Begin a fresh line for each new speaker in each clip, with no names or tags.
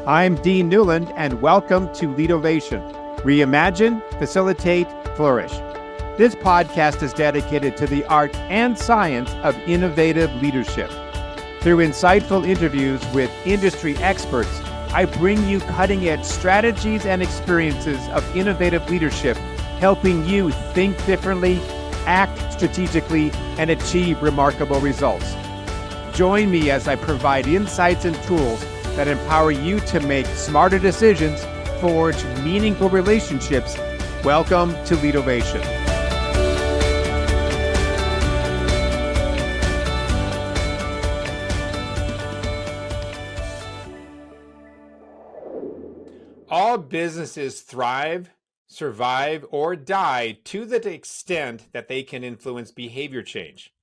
I'm Dean Newland, and welcome to Leadovation. Reimagine, facilitate, flourish. This podcast is dedicated to the art and science of innovative leadership. Through insightful interviews with industry experts, I bring you cutting-edge strategies and experiences of innovative leadership, helping you think differently, act strategically, and achieve remarkable results. Join me as I provide insights and tools that empower you to make smarter decisions, forge meaningful relationships. Welcome to Leadovation. All businesses thrive, survive, or die to the extent that they can influence behavior change.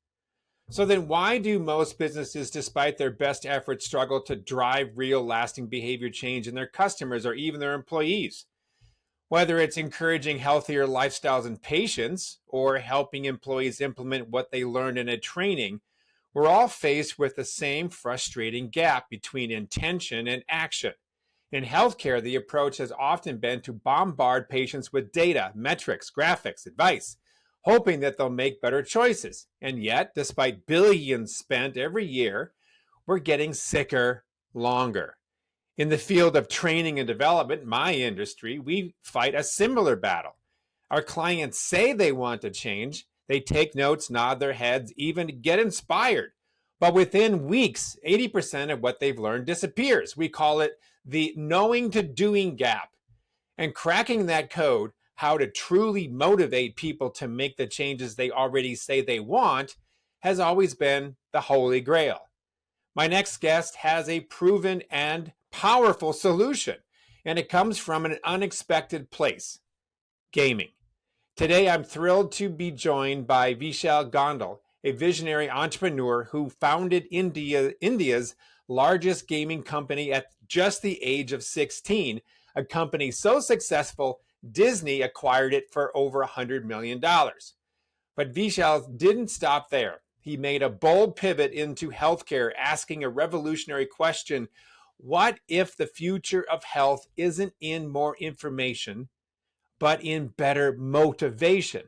So then why do most businesses, despite their best efforts, struggle to drive real lasting behavior change in their customers or even their employees? Whether it's encouraging healthier lifestyles and patients or helping employees implement what they learned in a training, we're all faced with the same frustrating gap between intention and action. In healthcare, the approach has often been to bombard patients with data, metrics, graphics, advice, hoping that they'll make better choices. And yet, despite billions spent every year, we're getting sicker longer. In the field of training and development, my industry, we fight a similar battle. Our clients say they want to change. They take notes, nod their heads, even get inspired. But within weeks, 80% of what they've learned disappears. We call it the knowing to doing gap. And cracking that code, how to truly motivate people to make the changes they already say they want, has always been the holy grail. My next guest has a proven and powerful solution, and it comes from an unexpected place: gaming. Today, I'm thrilled to be joined by Vishal Gondal, a visionary entrepreneur who founded India's largest gaming company at just the age of 16, a company so successful Disney acquired it for over $100 million. But Vishal didn't stop there. He made a bold pivot into healthcare, asking a revolutionary question: what if the future of health isn't in more information, but in better motivation?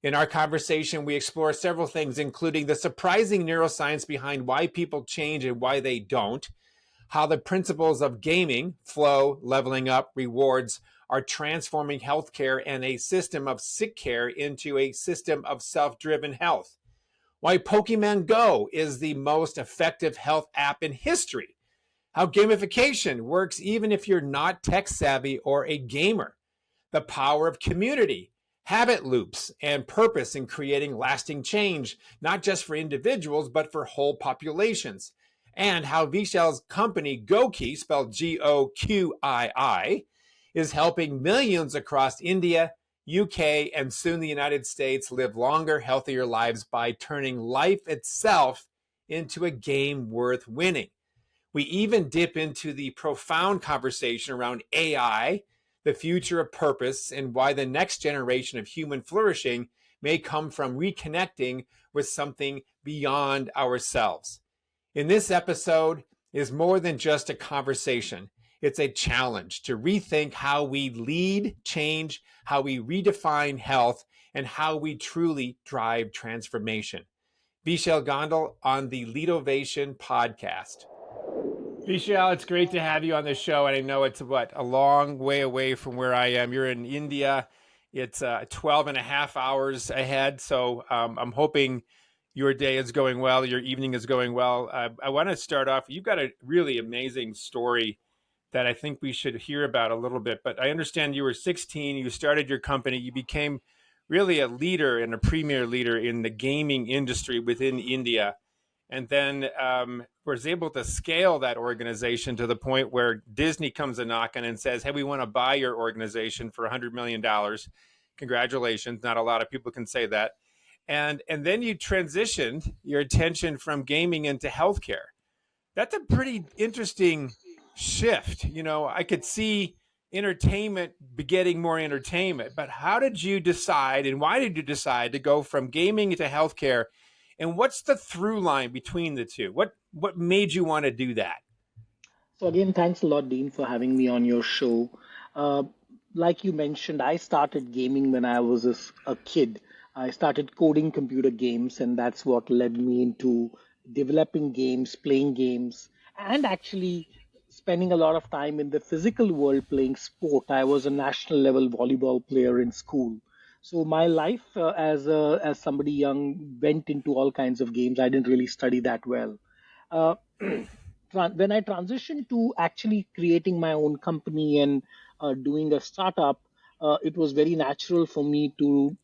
In our conversation, we explore several things, including the surprising neuroscience behind why people change and why they don't, how the principles of gaming, flow, leveling up, rewards, are transforming healthcare and a system of sick care into a system of self-driven health, why Pokemon Go is the most effective health app in history, how gamification works even if you're not tech savvy or a gamer, the power of community, habit loops, and purpose in creating lasting change, not just for individuals, but for whole populations, and how Vishal's company GOQii, spelled GOQii, is helping millions across India, UK, and soon the United States live longer, healthier lives by turning life itself into a game worth winning. We even dip into the profound conversation around AI, the future of purpose, and why the next generation of human flourishing may come from reconnecting with something beyond ourselves. In this episode is more than just a conversation. It's a challenge to rethink how we lead change, how we redefine health, and how we truly drive transformation. Vishal Gondal on the Leadovation podcast. Vishal, it's great to have you on the show. And I know it's a long way away from where I am. You're in India. It's 12 and a half hours ahead. So I'm hoping your day is going well, your evening is going well. I want to start off. You've got a really amazing story that I think we should hear about a little bit. But I understand you were 16, you started your company, you became really a leader and a premier leader in the gaming industry within India, and then was able to scale that organization to the point where Disney comes a knocking and says, hey, we want to buy your organization for $100 million. Congratulations. Not a lot of people can say that. And then you transitioned your attention from gaming into healthcare. That's a pretty interesting shift. You know, I could see entertainment begetting more entertainment, but how did you decide, and why did you decide to go from gaming to healthcare? And what's the through line between the two? What made you want to do that?
So again, thanks a lot, Dean, for having me on your show. Uh, like you mentioned, I started gaming when I was a kid. I started coding computer games, and that's what led me into developing games, playing games, and actually spending a lot of time in the physical world playing sport. I was a national level volleyball player in school. So my life as somebody young went into all kinds of games. I didn't really study that well. Uh, when I transitioned to actually creating my own company and doing a startup, it was very natural for me to,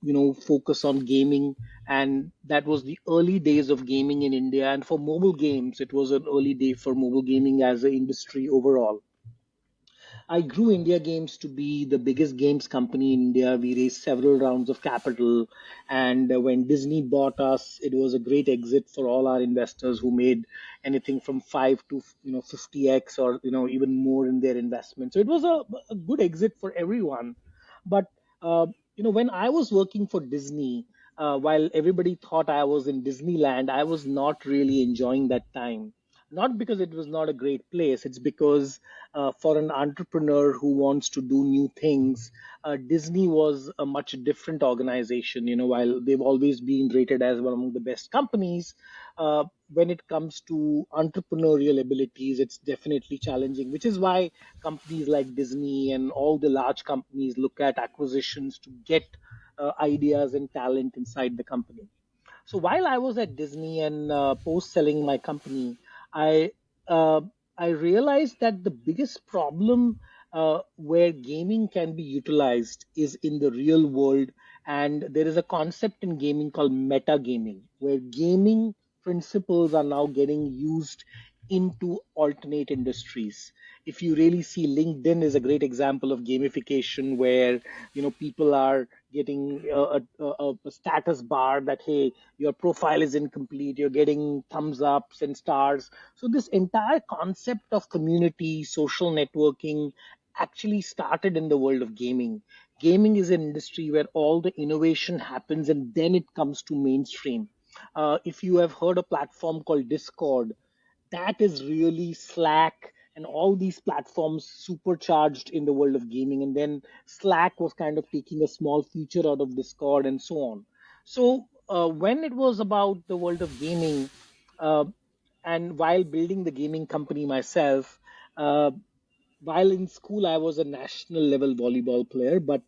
focus on gaming, and that was the early days of gaming in India. And for mobile games, it was an early day for mobile gaming as an industry overall. I grew Indiagames to be the biggest games company in India. We raised several rounds of capital, and when Disney bought us, it was a great exit for all our investors who made anything from 5 to 50x or even more in their investment. So it was a good exit for everyone. But when I was working for Disney, while everybody thought I was in Disneyland, I was not really enjoying that time. Not because it was not a great place, it's because for an entrepreneur who wants to do new things, Disney was a much different organization. While they've always been rated as one among the best companies, when it comes to entrepreneurial abilities, it's definitely challenging, which is why companies like Disney and all the large companies look at acquisitions to get ideas and talent inside the company. So while I was at Disney and post selling my company, I uh, I realized that the biggest problem where gaming can be utilized is in the real world, and there is a concept in gaming called meta gaming, where gaming principles are now getting used into alternate industries. If you really see, LinkedIn is a great example of gamification, where people are getting a status bar that, hey, your profile is incomplete, you're getting thumbs ups and stars. So this entire concept of community social networking actually started in the world of gaming. Gaming is an industry where all the innovation happens and then it comes to mainstream. If you have heard a platform called Discord, that is really Slack and all these platforms supercharged in the world of gaming. And then Slack was kind of taking a small feature out of Discord and so on. So when it was about the world of gaming, uh, and while building the gaming company myself, uh, while in school I was a national level volleyball player, but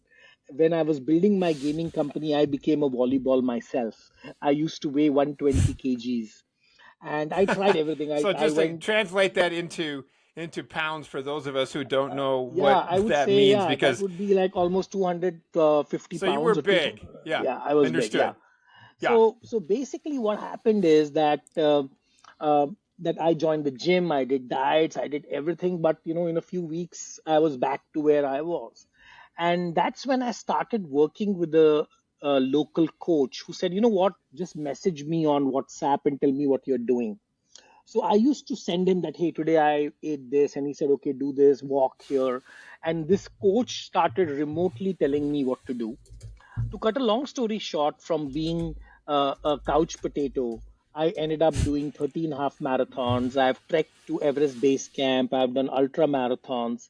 when I was building my gaming company, I became a volleyball myself. I used to weigh 120 kgs, and I tried everything. I,
So
I
just to
went,
translate that into pounds for those of us who don't know
yeah,
what
I would
that
say,
means,
yeah, that
because
would be like almost 250
so you were
pounds or two.
big. Yeah,
Yeah, I was big. Yeah.
understood. Yeah.
So basically, what happened is uh, that I joined the gym. I did diets. I did everything. But in a few weeks, I was back to where I was, and that's when I started working with a local coach who said, you know what, just message me on WhatsApp and tell me what you're doing. So I used to send him that, hey, today I ate this. And he said, okay, do this, walk here. And this coach started remotely telling me what to do. To cut a long story short, from being a couch potato, I ended up doing 13 half marathons. I've trekked to Everest Base Camp. I've done ultra marathons.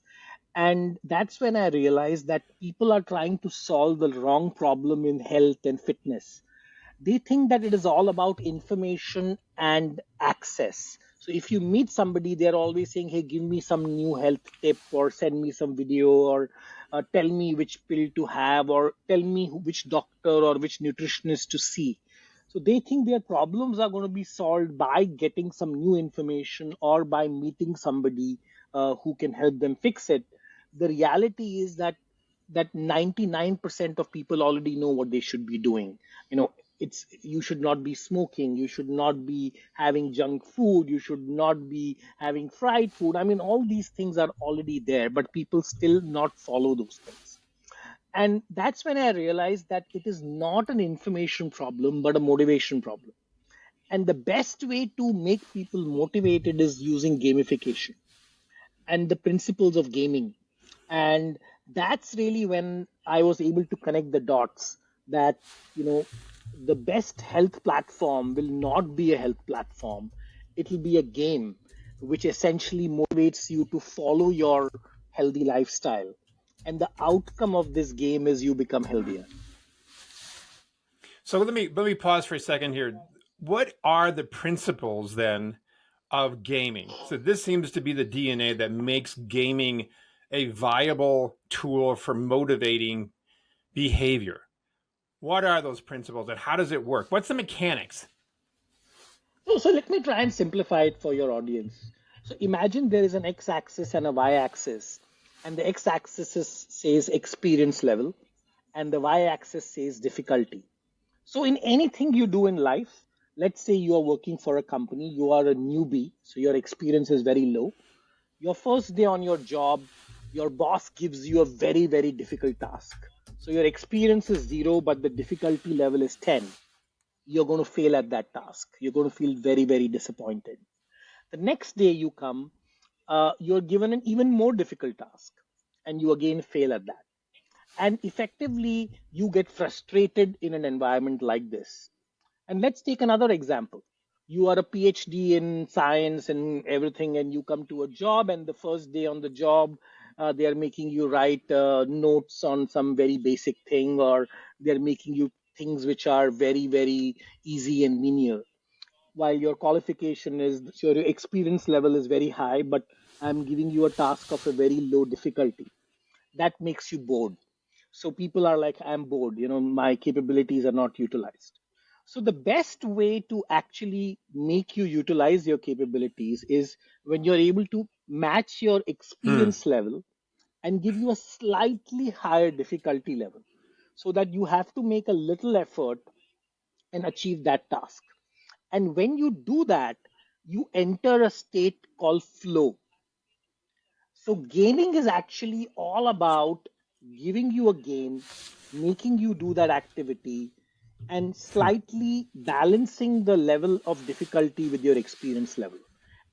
And that's when I realized that people are trying to solve the wrong problem in health and fitness. They think that it is all about information and access. So if you meet somebody, they're always saying, hey, give me some new health tip, or send me some video, or tell me which pill to have, or tell me which doctor or which nutritionist to see. So they think their problems are going to be solved by getting some new information or by meeting somebody who can help them fix it. The reality is that 99% of people already know what they should be doing. It's, you should not be smoking, you should not be having junk food, you should not be having fried food. I mean, all these things are already there, but people still not follow those things. And that's when I realized that it is not an information problem but a motivation problem. And the best way to make people motivated is using gamification and the principles of gaming. And that's really when I was able to connect the dots that, you know, the best health platform will not be a health platform, it will be a game. which essentially motivates you to follow your healthy lifestyle. And the outcome of this game is you become healthier.
So let me pause for a second here. What are the principles then of gaming? So this seems to be the DNA that makes gaming a viable tool for motivating behavior. What are those principles and how does it work? What's the mechanics?
So let me try and simplify it for your audience. So imagine there is an x-axis and a y-axis, and the x-axis says experience level, and the y-axis says difficulty. So in anything you do in life, let's say you are working for a company, you are a newbie, so your experience is very low. Your first day on your job, your boss gives you a very, very difficult task. So your experience is zero, but the difficulty level is 10. You're going to fail at that task. You're going to feel very, very disappointed. The next day you come, you're given an even more difficult task, and you again fail at that. And effectively, you get frustrated in an environment like this. And let's take another example. You are a PhD in science and everything, and you come to a job, and the first day on the job, they are making you write notes on some very basic thing, or they're making you things which are very, very easy and menial. While your qualification is, so your experience level is very high, but I'm giving you a task of a very low difficulty. That makes you bored. So people are like, I'm bored, my capabilities are not utilized. So the best way to actually make you utilize your capabilities is when you're able to match your
Hmm.
experience level and give you a slightly higher difficulty level, so that you have to make a little effort and achieve that task. And when you do that, you enter a state called flow. So gaming is actually all about giving you a game, making you do that activity, and slightly balancing the level of difficulty with your experience level.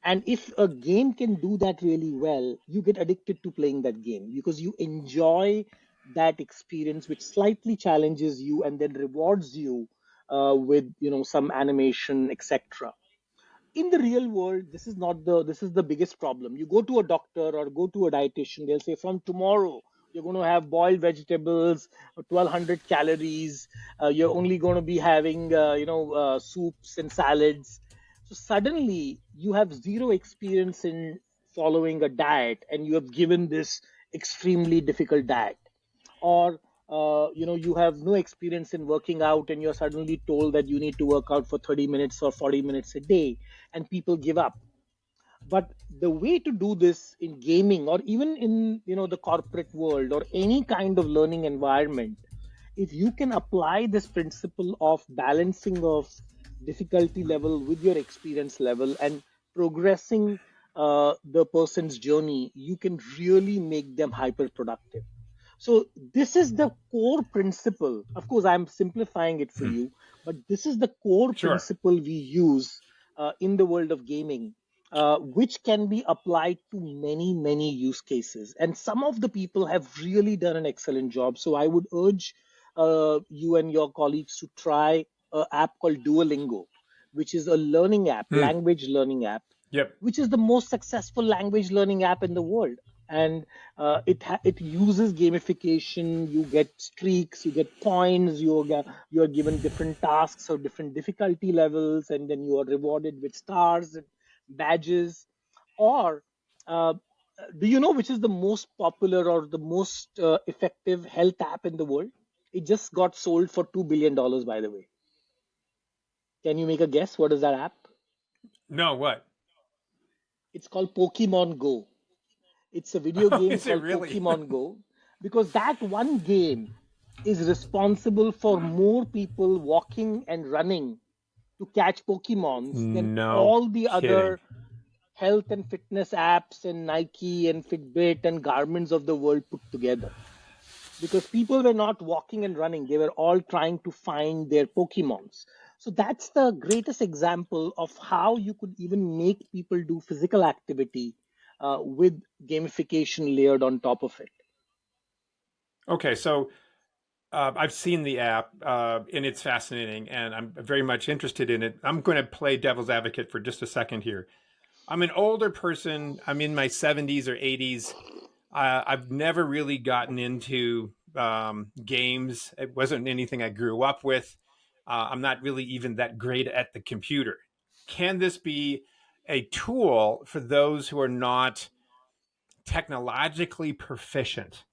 And if a game can do that really well, you get addicted to playing that game because you enjoy that experience, which slightly challenges you and then rewards you with some animation, etc. In the real world, this is the biggest problem. You go to a doctor or go to a dietitian, they'll say from tomorrow you're going to have boiled vegetables, 1200 calories, you're only going to be having soups and salads. So suddenly you have zero experience in following a diet, and you have given this extremely difficult diet. Or you have no experience in working out, and you're suddenly told that you need to work out for 30 minutes or 40 minutes a day, and people give up. But the way to do this in gaming, or even in the corporate world or any kind of learning environment, if you can apply this principle of balancing of difficulty level with your experience level and progressing the person's journey, you can really make them hyper productive. So this is the core principle. Of course, I'm simplifying it for
Hmm.
you, but this is the core
Sure.
principle we use in the world of gaming, which can be applied to many, many use cases. And some of the people have really done an excellent job. So I would urge you and your colleagues to try an app called Duolingo, which is a learning app,
Hmm.
language learning app,
Yep.
which is the most successful language learning app in the world. And it uses gamification. You get streaks, you get points, you are given different tasks or different difficulty levels, and then you are rewarded with stars and badges. Or uh, do you know which is the most popular or the most effective health app in the world? It just got sold for $2 billion, by the way. Can you make a guess? What is that app?
No, what?
It's called Pokemon Go. It's a video
Oh,
game
is it
called
really?
Pokemon Go, because that one game is responsible for more people walking and running to catch Pokemons than
No
all the
kidding.
other health and fitness apps and Nike and Fitbit and Garmin's of the world put together. Because people were not walking and running, they were all trying to find their Pokemons. So that's the greatest example of how you could even make people do physical activity with gamification layered on top of it.
Okay, so I've seen the app and it's fascinating, and I'm very much interested in it. I'm going to play devil's advocate for just a second here. I'm an older person. I'm in my 70s or 80s. I've never really gotten into games. It wasn't anything I grew up with. I'm not really even that great at the computer. Can this be a tool for those who are not technologically proficient?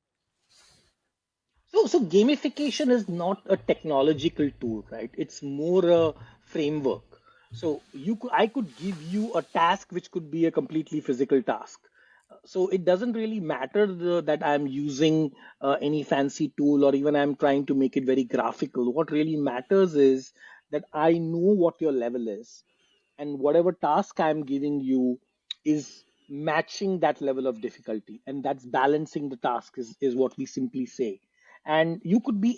So gamification is not a technological tool, right? It's more a framework. So I could give you a task which could be a completely physical task. So it doesn't really matter that I'm using any fancy tool or even I'm trying to make it very graphical. What really matters is that I know what your level is, and whatever task I'm giving you is matching that level of difficulty, and that's balancing the task is what we simply say. And you could be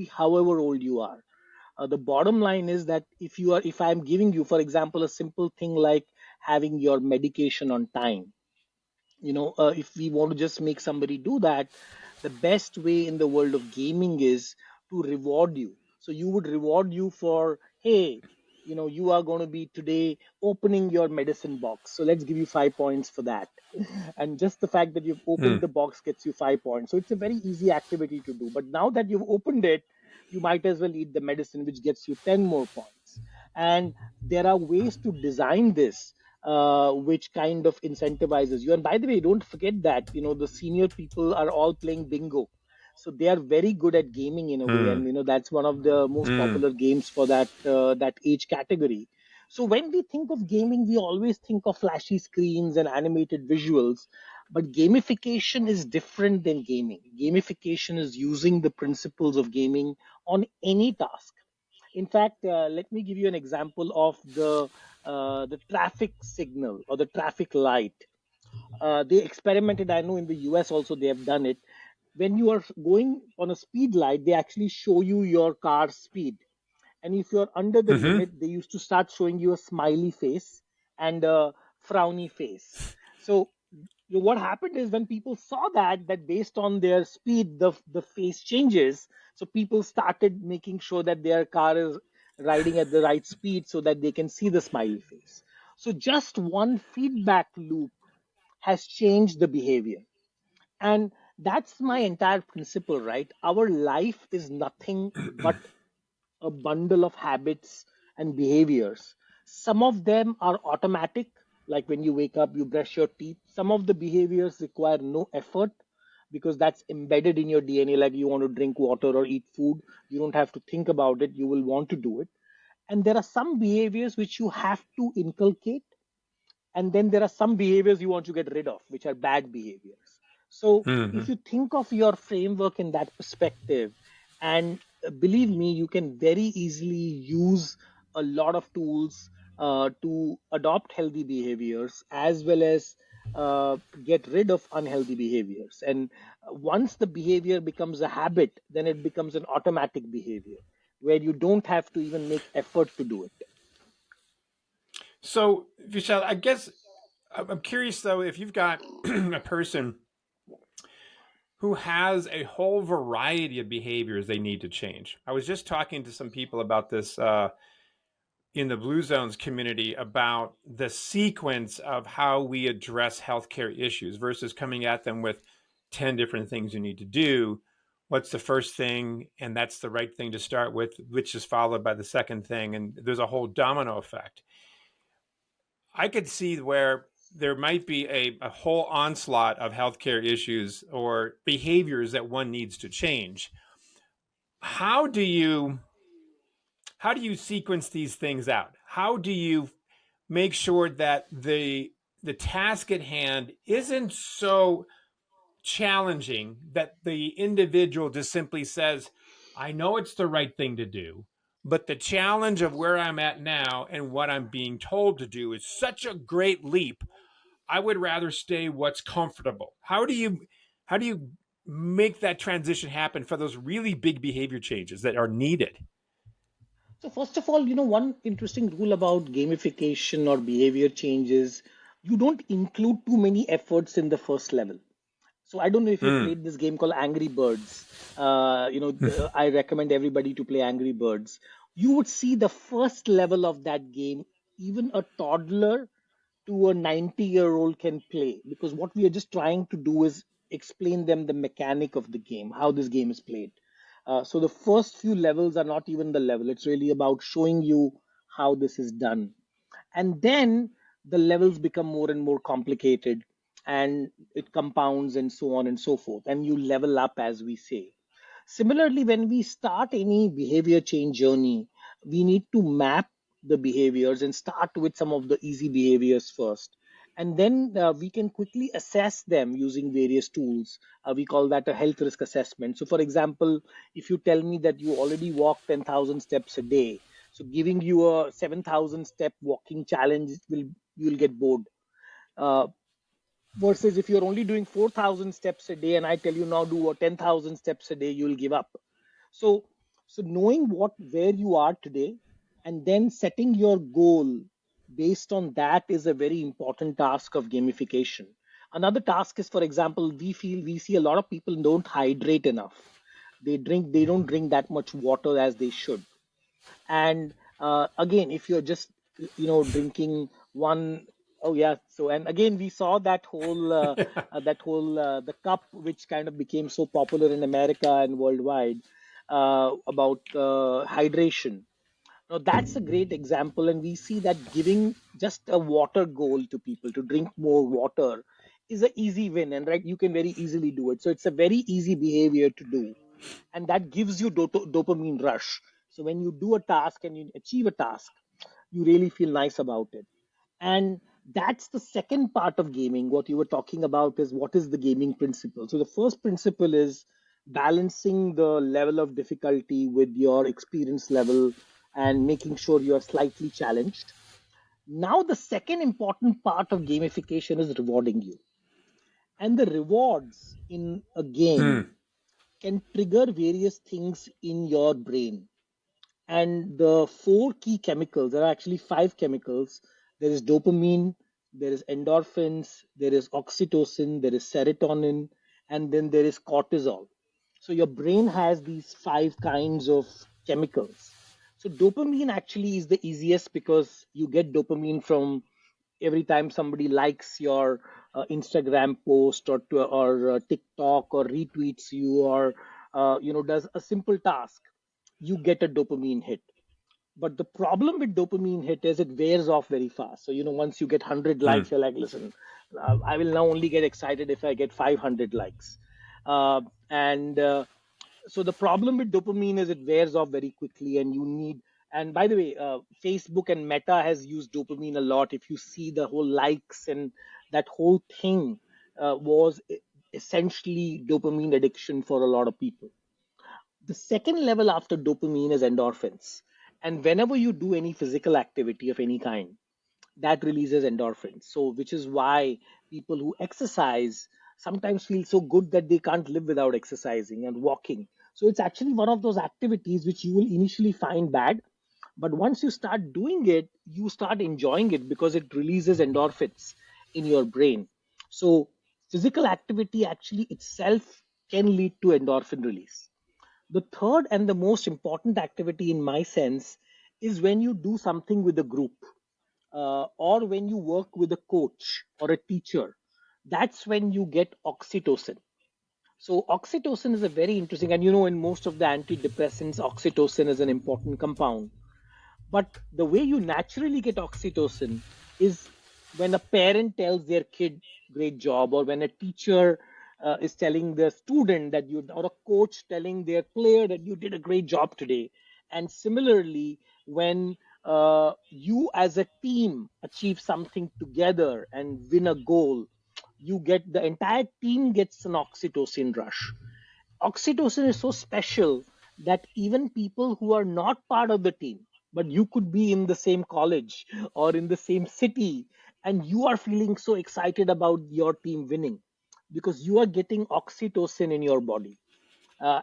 however old you are. The bottom line is that if I'm giving you, for example, a simple thing like having your medication on time, if we want to just make somebody do that, the best way in the world of gaming is to reward you. So you would reward you for, hey, you are going to be today opening your medicine box, so let's give you 5 points for that. And just the fact that you've opened
Mm.
the box gets you 5 points. So it's a very easy activity to do, but now that you've opened it, you might as well eat the medicine, which gets you 10 more points. And there are ways to design this which kind of incentivizes you. And by the way, don't forget that the senior people are all playing bingo, so they are very good at gaming in a way, and
Mm.
that's one of the most
Mm.
popular games for that age category. So when we think of gaming, we always think of flashy screens and animated visuals, but gamification is different than gaming. Gamification is using the principles of gaming on any task. In fact, let me give you an example of the traffic signal or the traffic light. They experimented. I know in the US also they have done it. When you are going on a speed light, they actually show you your car's speed, and if you're under the
Hmm.
limit, they used to start showing you a smiley face and a frowny face. So what happened is when people saw that based on their speed the face changes, so people started making sure that their car is riding at the right speed so that they can see the smiley face. So just one feedback loop has changed the behavior. And that's my entire principle, right? Our life is nothing but a bundle of habits and behaviors. Some of them are automatic, like when you wake up, you brush your teeth. Some of the behaviors require no effort because that's embedded in your DNA, like you want to drink water or eat food. You don't have to think about it, you will want to do it. And there are some behaviors which you have to inculcate, and then there are some behaviors you want to get rid of, which are bad behaviors. So if
Hmm.
you think of your framework in that perspective, and believe me, you can very easily use a lot of tools to adopt healthy behaviors as well as get rid of unhealthy behaviors. And once the behavior becomes a habit, then it becomes an automatic behavior where you don't have to even make effort to do it.
So, Vishal, I guess I'm curious though if you've got a person who has a whole variety of behaviors they need to change. I was just talking to some people about this in the Blue Zones community about the sequence of how we address healthcare issues versus coming at them with 10 different things you need to do. What's the first thing? And that's the right thing to start with, which is followed by the second thing. And there's a whole domino effect. I could see where there might be a whole onslaught of healthcare issues or behaviors that one needs to change. How do you how do you sequence these things out? How do you make sure that the task at hand isn't so challenging that the individual just simply says, I know it's the right thing to do, but the challenge of where I'm at now and what I'm being told to do is such a great leap. I would rather stay what's comfortable. How do you make that transition happen for those really big behavior changes that are needed?
So first of all, one interesting rule about gamification or behavior changes, you don't include too many efforts in the first level. So I don't know if you've
Mm.
played this game called Angry Birds. I recommend everybody to play Angry Birds. You would see the first level of that game, even a toddler to a 90-year-old can play, because what we are just trying to do is explain them the mechanic of the game, how this game is played. So the first few levels are not even the level, it's really about showing you how this is done. And then the levels become more and more complicated, and it compounds and so on and so forth, and you level up, as we say. Similarly, when we start any behavior change journey, we need to map the behaviors and start with some of the easy behaviors first. And then we can quickly assess them using various tools. We call that a health risk assessment. So, for example, if you tell me that you already walk 10,000 steps a day, so giving you a 7,000 step walking challenge will, you'll get bored. Uh, Versus if you're only doing 4,000 steps a day and I tell you now do 10,000 steps a day, you'll give up. So so knowing what where you are today and then setting your goal based on that is a very important task of gamification. Another task is, for example, we see a lot of people don't hydrate enough. They don't drink that much water as they should. And again, if you're just drinking one, oh yeah, so, and again we saw that whole the cup which kind of became so popular in America and worldwide, about hydration. Now that's a great example, and we see that giving just a water goal to people to drink more water is an easy win, and right, you can very easily do it. So it's a very easy behavior to do, and that gives you dopamine rush. So when you do a task and you achieve a task, you really feel nice about it. And that's the second part of gaming. What you were talking about is what is the gaming principle. So the first principle is balancing the level of difficulty with your experience level and making sure you are slightly challenged. Now the second important part of gamification is rewarding you, and the rewards in a game
Hmm.
can trigger various things in your brain. And the four key chemicals, there are actually five chemicals. There is dopamine, there is endorphins, there is oxytocin, there is serotonin, and then there is cortisol. So your brain has these five kinds of chemicals. So dopamine actually is the easiest because you get dopamine from every time somebody likes your Instagram post, or TikTok, or retweets you, or does a simple task, you get a dopamine hit. But the problem with dopamine hit is it wears off very fast. So once you get 100 likes,
Hmm.
you're like, listen, I will now only get excited if I get 500 likes. And So the problem with dopamine is it wears off very quickly, and you need. And by the way, Facebook and Meta has used dopamine a lot. If you see the whole likes and that whole thing, was essentially dopamine addiction for a lot of people. The second level after dopamine is endorphins. And whenever you do any physical activity of any kind, that releases endorphins. So, which is why people who exercise sometimes feel so good that they can't live without exercising and walking. So, it's actually one of those activities which you will initially find bad, but once you start doing it, you start enjoying it because it releases endorphins in your brain. So, physical activity actually itself can lead to endorphin release. The third and the most important activity, in my sense, is when you do something with a group, or when you work with a coach or a teacher. That's when you get oxytocin. So, oxytocin is a very interesting, and in most of the antidepressants, oxytocin is an important compound. But the way you naturally get oxytocin is when a parent tells their kid, great job, or when a teacher is telling the student that you, or a coach telling their player that you did a great job today. And similarly, when you as a team achieve something together and win a goal, you get the entire team gets an oxytocin rush. Oxytocin is so special that even people who are not part of the team, but you could be in the same college or in the same city, and you are feeling so excited about your team winning because you are getting oxytocin in your body.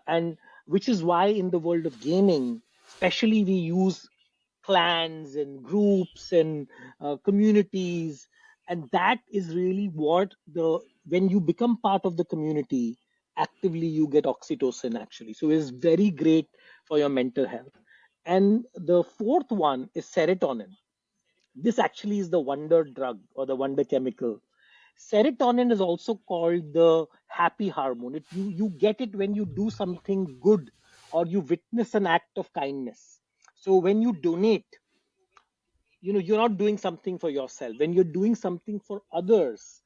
And which is why in the world of gaming, especially, we use clans and groups and communities, and that is really what the when you become part of the community actively, you get oxytocin actually. So it's very great for your mental health. And the fourth one is serotonin. This actually is the wonder drug or the wonder chemical. Serotonin is also called the happy hormone. You get it when you do something good or you witness an act of kindness. So when you donate, you're not doing something for yourself. When you're doing something for others,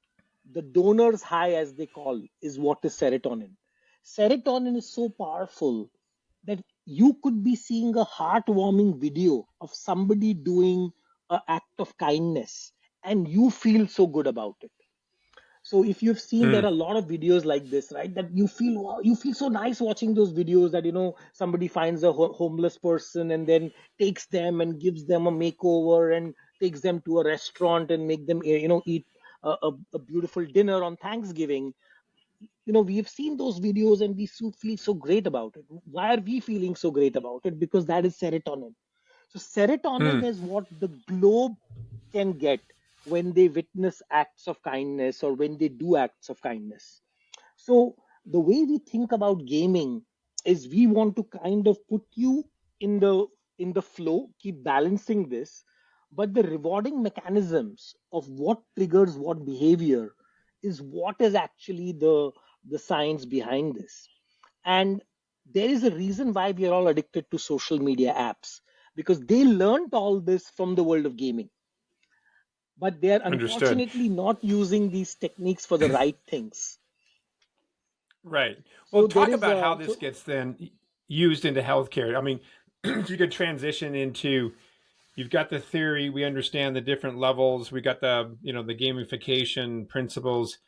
the donor's high, as they call, is what is serotonin. Serotonin is so powerful that you could be seeing a heartwarming video of somebody doing an act of kindness and you feel so good about it. So if you've seen, there
Mm.
are a lot of videos like this, right? That you feel, wow, you feel so nice watching those videos, that somebody finds a homeless person and then takes them and gives them a makeover and takes them to a restaurant and make them eat a beautiful dinner on Thanksgiving. We've seen those videos and we feel so great about it. Why are we feeling so great about it? Because that is serotonin. So serotonin
Mm.
is what the globe can get when they witness acts of kindness or when they do acts of kindness. So the way we think about gaming is we want to kind of put you in the flow, keep balancing this, but the rewarding mechanisms of what triggers what behavior is what is actually the science behind this. And there is a reason why we are all addicted to social media apps, because they learned all this from the world of gaming, but they are
Understood.
unfortunately not using these techniques for the right things.
Right. Well,
So there
talk
is
about how
a
this
so
gets then used into healthcare. I mean, if you could transition into, you've got the theory, we understand the different levels, we got the gamification principles.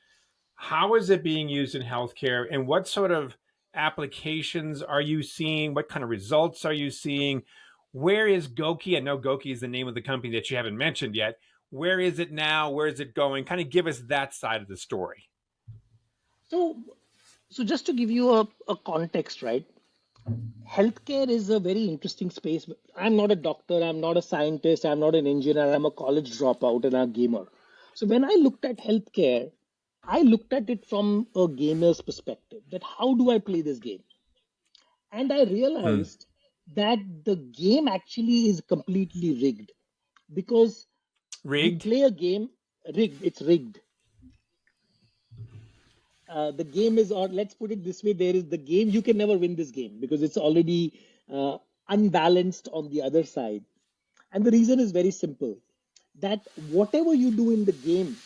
How is it being used in healthcare, and what sort of applications are you seeing? What kind of results are you seeing? Where is GOQii? I know GOQii is the name of the company that you haven't mentioned yet. Where is it now? Where is it going? Kind of give us that side of the story.
so so just to give you a context, right? Healthcare is a very interesting space. I'm not a doctor, I'm not a scientist, I'm not an engineer, I'm a college dropout and a gamer. So when I looked at healthcare, I looked at it from a gamer's perspective, that how do I play this game? And I
Hmm.
realized that the game actually is completely rigged, because you
Rigged?
play a game. Rigged, it's rigged. The game is, or let's put it this way, there is the game, you can never win this game because it's already unbalanced on the other side. And the reason is very simple, that whatever you do in the game,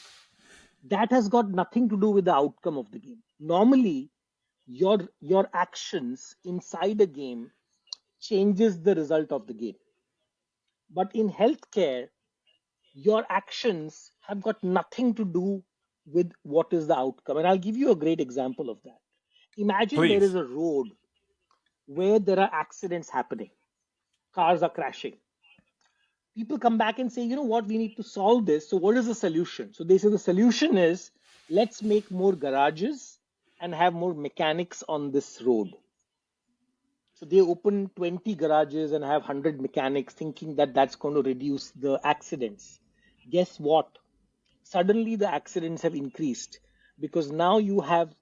that has got nothing to do with the outcome of the game. Normally, your actions inside a game changes the result of the game. But in healthcare, your actions have got nothing to do with what is the outcome. And I'll give you a great example of that. Imagine there is
Please.
a road where there are accidents happening, cars are crashing. People come back and say, you know what, we need to solve this. So, what is the solution? So, they say the solution is, let's make more garages and have more mechanics on this road. So, they open 20 garages and have 100 mechanics, thinking that that's going to reduce the accidents. Guess what? Suddenly the accidents have increased, because now you have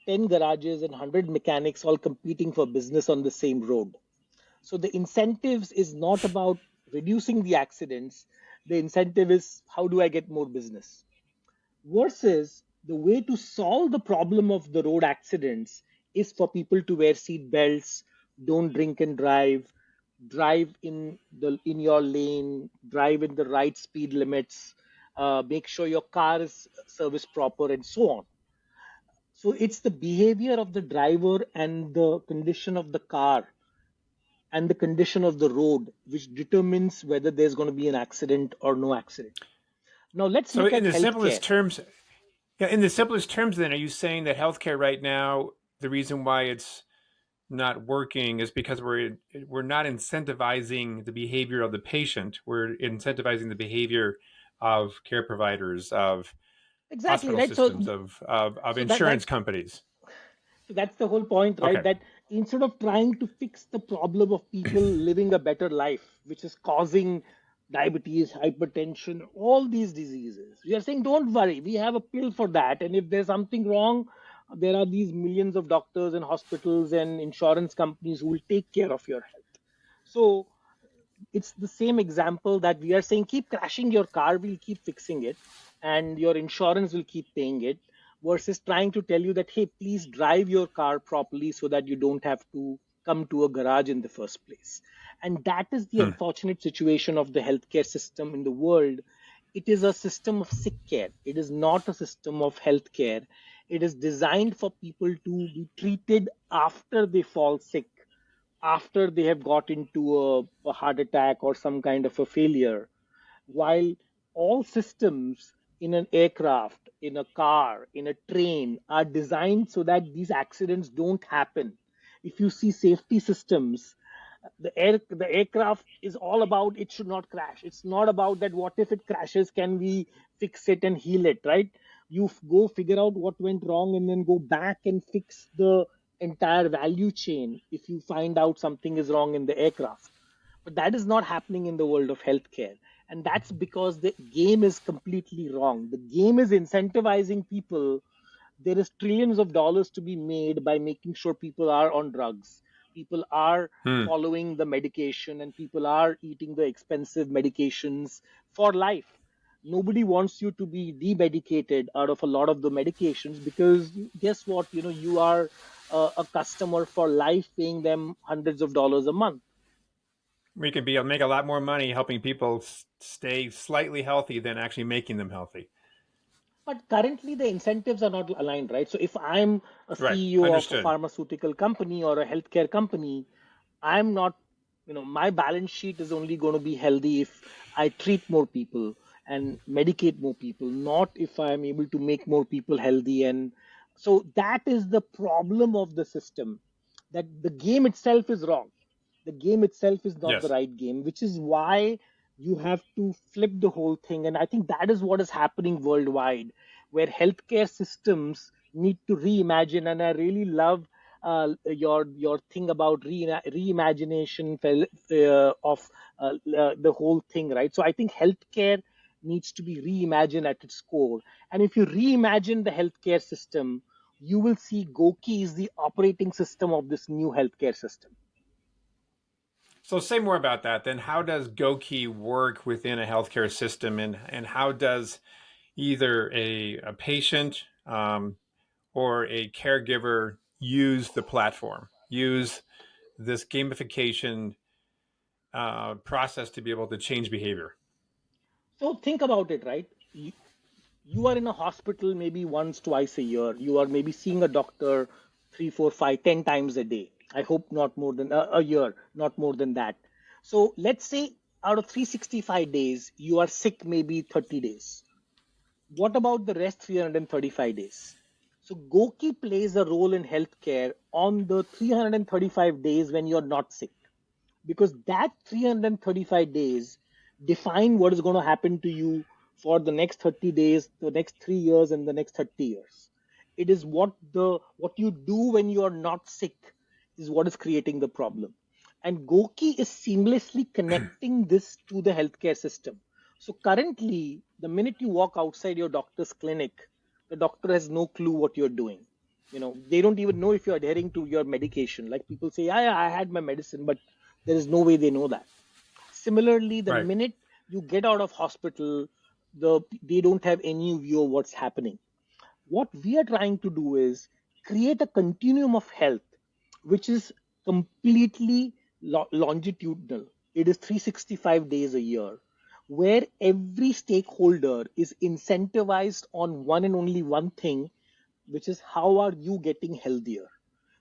10 garages and 100 mechanics all competing for business on the same road. So the incentives is not about reducing the accidents. The incentive is, how do I get more business? Versus the way to solve the problem of the road accidents is for people to wear seat belts, don't drink and drive in your lane, drive in the right speed limits, make sure your car is serviced proper, and so on. So it's the behavior of the driver and the condition of the car and the condition of the road which determines whether there's going to be an accident or no accident. Now let's
So,
look
in
at
the simplest
healthcare.
terms, yeah, in the simplest terms, then, are you saying that healthcare right now, the reason why it's not working is because we're not incentivizing the behavior of the patient. We're incentivizing the behavior of care providers, of
Exactly,
hospital
right. So
systems, of
so that
insurance
that's
companies.
so that's the whole point, right?
Okay.
That instead of trying to fix the problem of people living a better life, which is causing diabetes, hypertension, all these diseases, we are saying, don't worry, we have a pill for that. And if there's something wrong, there are these millions of doctors and hospitals and insurance companies who will take care of your health. So it's the same example that we are saying, keep crashing your car, we'll keep fixing it, and your insurance will keep paying it, versus trying to tell you that, hey, please drive your car properly so that you don't have to come to a garage in the first place. And that is the
Hmm.
unfortunate situation of the healthcare system in the world. It is a system of sick care, it is not a system of healthcare. It is designed for people to be treated after they fall sick, after they have got into a heart attack or some kind of a failure, while all systems in an aircraft, in a car, in a train are designed so that these accidents don't happen. If you see safety systems, the aircraft is all about it should not crash. It's not about that what if it crashes, can we fix it and heal it, right? You go figure out what went wrong and then go back and fix the entire value chain if you find out something is wrong in the aircraft. But that is not happening in the world of healthcare. And that's because the game is completely wrong. The game is incentivizing people. There is trillions of dollars to be made by making sure people are on drugs, people are
Hmm.
following the medication, and people are eating the expensive medications for life. Nobody wants you to be demedicated out of a lot of the medications, because guess what, you are a customer for life, paying them hundreds of dollars a month.
We could be make a lot more money helping people stay slightly healthy than actually making them healthy.
But currently, the incentives are not aligned, right? So if I'm a
Right.
CEO of a
Understood.
pharmaceutical company or a healthcare company, I'm not, my balance sheet is only going to be healthy if I treat more people and medicate more people, not if I'm able to make more people healthy. And so that is the problem of the system, that the game itself is wrong. The game itself is not the
Yes.
right game, which is why you have to flip the whole thing. And I think that is what is happening worldwide, where healthcare systems need to reimagine. And I really love your thing about reimagination of the whole thing, right? So I think healthcare needs to be reimagined at its core. And if you reimagine the healthcare system, you will see GOQii is the operating system of this new healthcare system.
So say more about that. Then how does GOQii work within a healthcare system, and how does either a patient or a caregiver use the platform, use this gamification process to be able to change behavior?
So think about it, right? You are in a hospital maybe once, twice a year. You are maybe seeing a doctor three, four, five, 10 times a day. I hope not more than a year, not more than that. So let's say out of 365 days, you are sick maybe 30 days. What about the rest 335 days? So GOQI plays a role in healthcare on the 335 days when you're not sick, because that 335 days define what is going to happen to you for the next 30 days, the next 3 years, and the next 30 years. It is what you do when you are not sick is what is creating the problem. And Goki is seamlessly connecting this to the healthcare system. So currently, the minute you walk outside your doctor's clinic, the doctor has no clue what you're doing. They don't even know if you're adhering to your medication. Like people say, yeah, I had my medicine, but there is no way they know that. Similarly, the
Right.
minute you get out of hospital, they don't have any view of what's happening. What we are trying to do is create a continuum of health, which is completely longitudinal. It is 365 days a year, where every stakeholder is incentivized on one and only one thing, which is how are you getting healthier.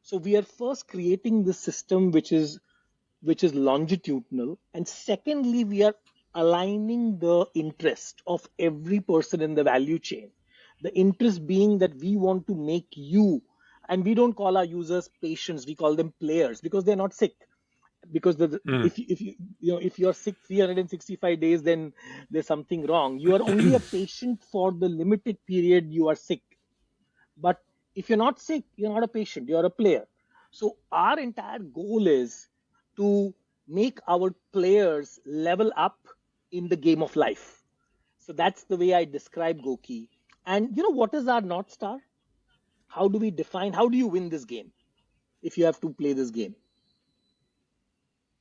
So we are first creating this system which is longitudinal, and secondly, we are aligning the interest of every person in the value chain. The interest being that we want to make you, and we don't call our users patients, we call them players, because they're not sick. Because
Mm.
if you're sick 365 days, then there's something wrong. You are only a patient for the limited period you are sick. But if you're not sick, you're not a patient, you're a player. So our entire goal is to make our players level up in the game of life. So that's the way I describe Goki. And what is our North Star? How do we define, how do you win this game if you have to play this game?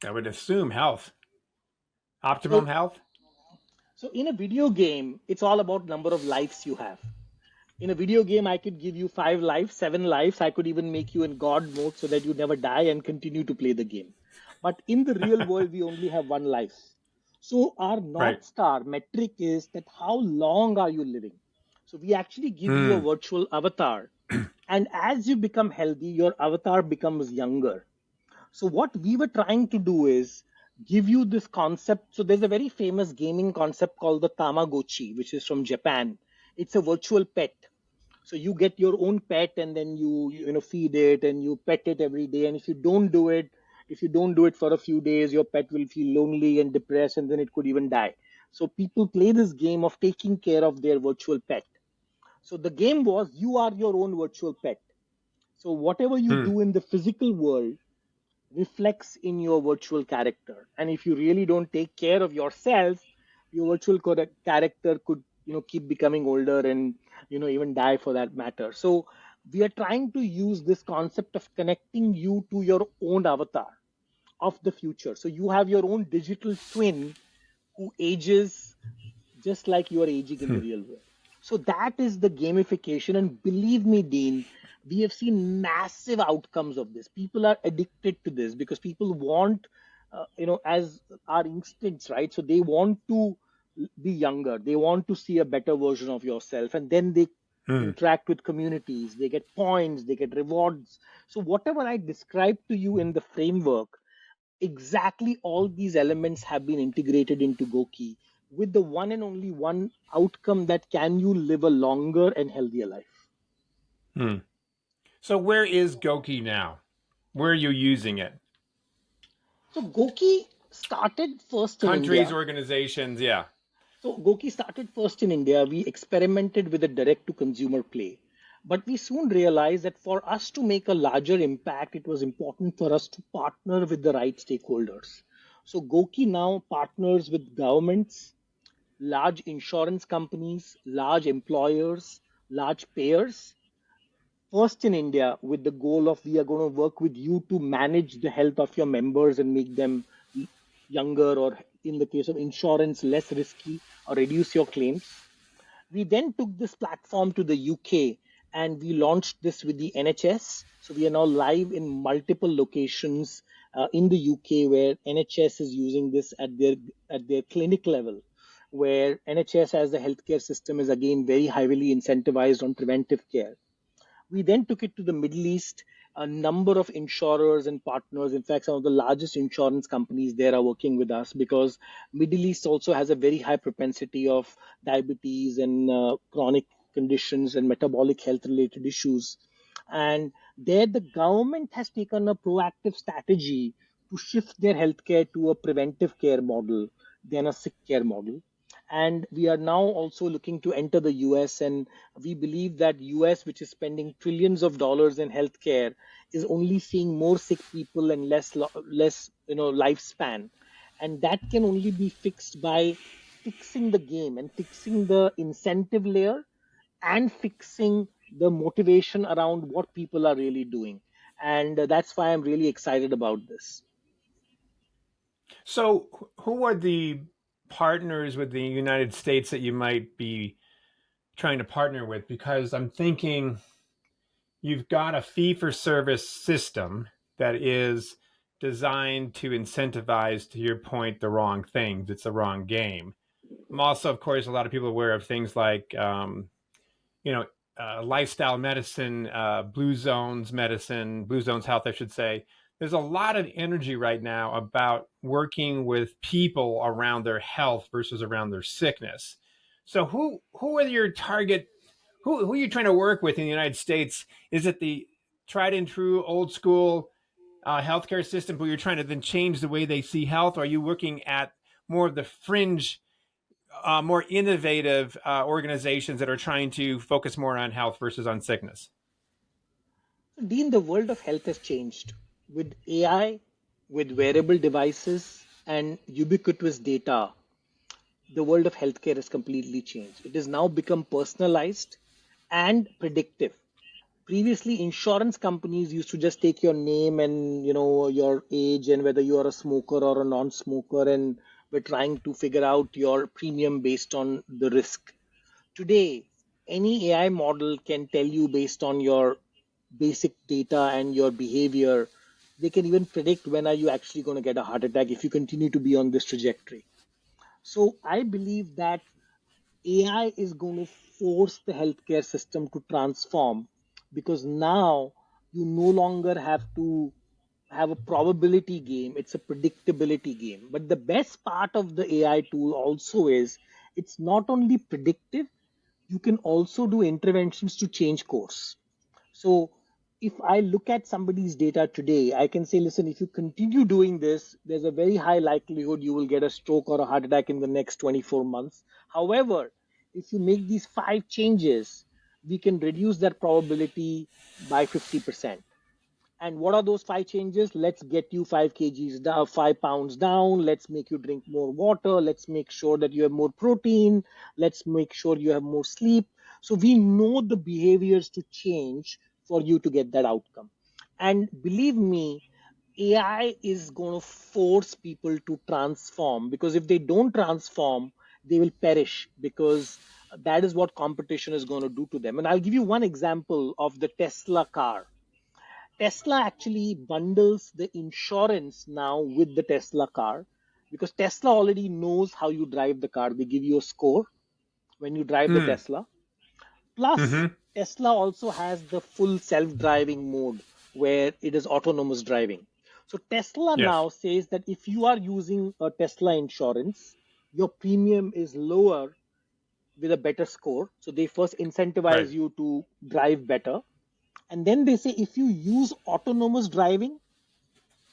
I would assume health. Optimum
So,
health?
so in a video game, it's all about number of lives you have. In a video game, I could give you 5 lives, 7 lives. I could even make you in God mode so that you never die and continue to play the game. But in the real world, we only have one life. So our
Right.
North Star metric is that how long are you living? So we actually give you a
Hmm.
virtual avatar. And as you become healthy, your avatar becomes younger. So what we were trying to do is give you this concept. So there's a very famous gaming concept called the Tamagotchi, which is from Japan. It's a virtual pet. So you get your own pet and then you feed it and you pet it every day. And if you don't do it for a few days, your pet will feel lonely and depressed and then it could even die. So people play this game of taking care of their virtual pet. So the game was you are your own virtual pet. So whatever you
Hmm.
do in the physical world reflects in your virtual character. And if you really don't take care of yourself, your virtual character could keep becoming older and even die for that matter. So we are trying to use this concept of connecting you to your own avatar of the future. So you have your own digital twin who ages just like you are aging in the
Hmm.
real world. So that is the gamification. And believe me, Dean, we have seen massive outcomes of this. People are addicted to this because people want, as our instincts, right? So they want to be younger. They want to see a better version of yourself. And then they
Hmm.
interact with communities. They get points, they get rewards. So whatever I described to you in the framework, exactly all these elements have been integrated into GOQii with the one and only one outcome that can you live a longer and healthier life.
Hmm. So where is GOQii now? Where are you using it?
So GOQii started first in
Countries,
India.
organizations, yeah.
So GOQii started first in India. We experimented with a direct to consumer play. But we soon realized that for us to make a larger impact, it was important for us to partner with the right stakeholders. So GOQii now partners with governments, large insurance companies, large employers, large payers, first in India with the goal of we are going to work with you to manage the health of your members and make them younger or in the case of insurance less risky or reduce your claims. We then took this platform to the UK and we launched this with the NHS. So we are now live in multiple locations in the UK where NHS is using this at their clinic level, where NHS as the healthcare system is again very heavily incentivized on preventive care. We then took it to the Middle East. A number of insurers and partners, in fact, some of the largest insurance companies there are working with us because Middle East also has a very high propensity of diabetes and chronic conditions and metabolic health related issues. And there, the government has taken a proactive strategy to shift their healthcare to a preventive care model than a sick care model. And we are now also looking to enter the US, and we believe that US, which is spending trillions of dollars in healthcare, is only seeing more sick people and less lifespan, and that can only be fixed by fixing the game and fixing the incentive layer and fixing the motivation around what people are really doing. And that's why I'm really excited about this.
So who are the partners with the United States that you might be trying to partner with? Because I'm thinking you've got a fee for service system that is designed to incentivize, to your point, the wrong things. It's the wrong game. I'm also, of course, a lot of people aware of things like, you know, lifestyle medicine, blue zones health, I should say. There's a lot of energy right now about working with people around their health versus around their sickness. So who are your target? Who are you trying to work with in the United States? Is it the tried and true old school healthcare system, but you're trying to then change the way they see health? Or are you looking at more of the fringe, more innovative organizations that are trying to focus more on health versus on sickness?
Dean, the world of health has changed with AI, with wearable devices, and ubiquitous data. The world of healthcare has completely changed. It has now become personalized and predictive. Previously, insurance companies used to just take your name and your age and whether you are a smoker or a non-smoker and we're trying to figure out your premium based on the risk. Today, any AI model can tell you based on your basic data and your behavior. They can even predict when are you actually going to get a heart attack if you continue to be on this trajectory. So I believe that AI is going to force the healthcare system to transform, because now you no longer have to have a probability game, it's a predictability game. But the best part of the AI tool also is it's not only predictive, you can also do interventions to change course. So if I look at somebody's data today, I can say, listen, if you continue doing this, there's a very high likelihood you will get a stroke or a heart attack in the next 24 months. However, if you make these 5 changes, we can reduce that probability by 50%. And what are those 5 changes? Let's get you 5 kgs down, 5 pounds down. Let's make you drink more water. Let's make sure that you have more protein. Let's make sure you have more sleep. So we know the behaviors to change for you to get that outcome. And believe me, AI is going to force people to transform, because if they don't transform, they will perish, because that is what competition is going to do to them. And I'll give you one example of the Tesla car. Tesla actually bundles the insurance now with the Tesla car, because Tesla already knows how you drive the car. They give you a score when you drive the
Mm.
Tesla. Plus,
Mm-hmm.
Tesla also has the full self driving mode where it is autonomous driving. So, Tesla
Yes.
now says that if you are using a Tesla insurance, your premium is lower with a better score. So, they first incentivize
Right.
you to drive better. And then they say if you use autonomous driving,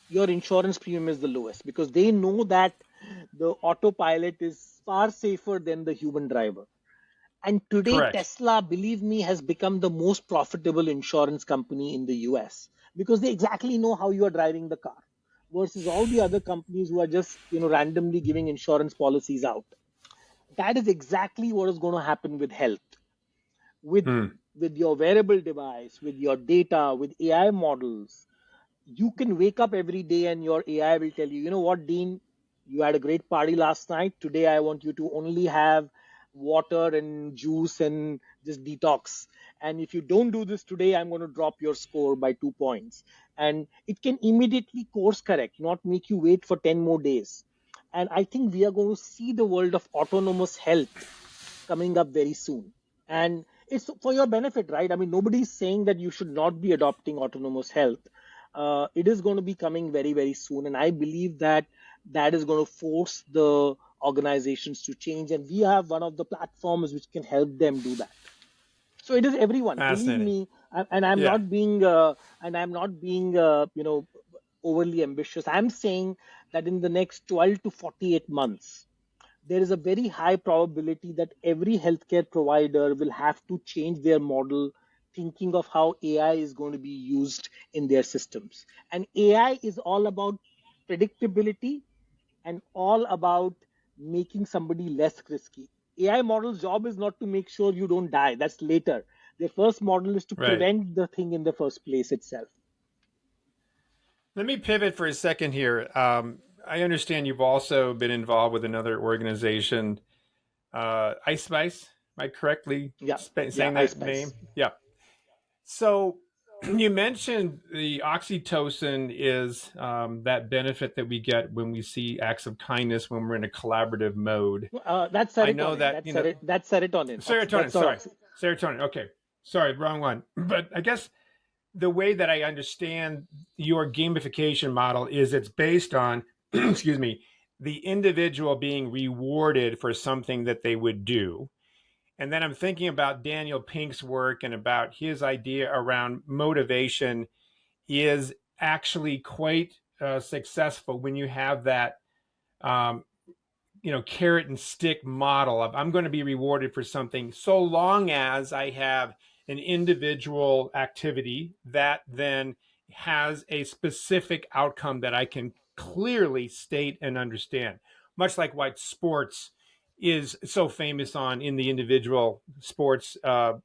your insurance premium is the lowest, because they know that the autopilot is far safer than the human driver. And today,
Correct.
Tesla, believe me, has become the most profitable insurance company in the US, because they exactly know how you are driving the car, versus all the other companies who are just, randomly giving insurance policies out. That is exactly what is going to happen with health, with
Mm.
with your wearable device, with your data, with AI models. You can wake up every day and your AI will tell you, you know what, Dean, you had a great party last night. Today, I want you to only have water and juice and just detox. And if you don't do this today, I'm going to drop your score by 2 points. And it can immediately course correct, not make you wait for 10 more days. And I think we are going to see the world of autonomous health coming up very soon. And it's for your benefit, right? I mean, nobody's saying that you should not be adopting autonomous health. It is going to be coming very, very soon. And I believe that that is going to force the organizations to change. And we have one of the platforms which can help them do that. So it is everyone, believe
Fascinating.
me. And I'm
Yeah.
not being, overly ambitious. I'm saying that in the next 12 to 48 months, there is a very high probability that every healthcare provider will have to change their model, thinking of how AI is going to be used in their systems. And AI is all about predictability and all about making somebody less risky. AI model's job is not to make sure you don't die. That's later. Their first model is to
Right.
prevent the thing in the first place itself.
Let me pivot for a second here. I understand you've also been involved with another organization, Ice Spice. Am I correctly
Yeah, yeah,
saying
I
that
spice.
name? Yeah. So you mentioned the oxytocin is that benefit that we get when we see acts of kindness when we're in a collaborative mode.
That's
I know
serotonin.
that,
That's serotonin.
serotonin,
That's not
sorry.
oxy.
Serotonin. Okay. Sorry, wrong one. But I guess the way that I understand your gamification model is it's based on, excuse me, the individual being rewarded for something that they would do. And then I'm thinking about Daniel Pink's work and about his idea around motivation is actually quite successful when you have that um, carrot and stick model of I'm going to be rewarded for something so long as I have an individual activity that then has a specific outcome that I can clearly state and understand, much like what sports is so famous on in the individual sports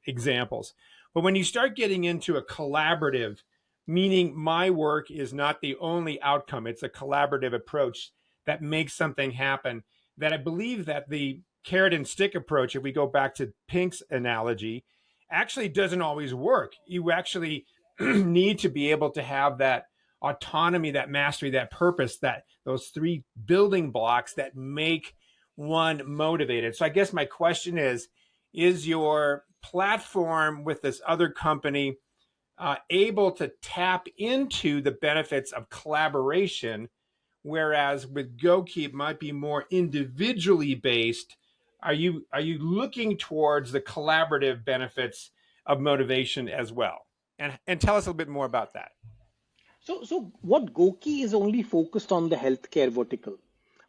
examples. But when you start getting into a collaborative, meaning my work is not the only outcome, it's a collaborative approach, that makes something happen, that I believe that the carrot and stick approach, if we go back to Pink's analogy, actually doesn't always work. You actually need to be able to have that autonomy, that mastery, that purpose, that those three building blocks that make one motivated. So I guess my question is your platform with this other company able to tap into the benefits of collaboration, whereas with GOQii it might be more individually based? Are you looking towards the collaborative benefits of motivation as well? And tell us a little bit more about that.
So what GOQii is only focused on the healthcare vertical.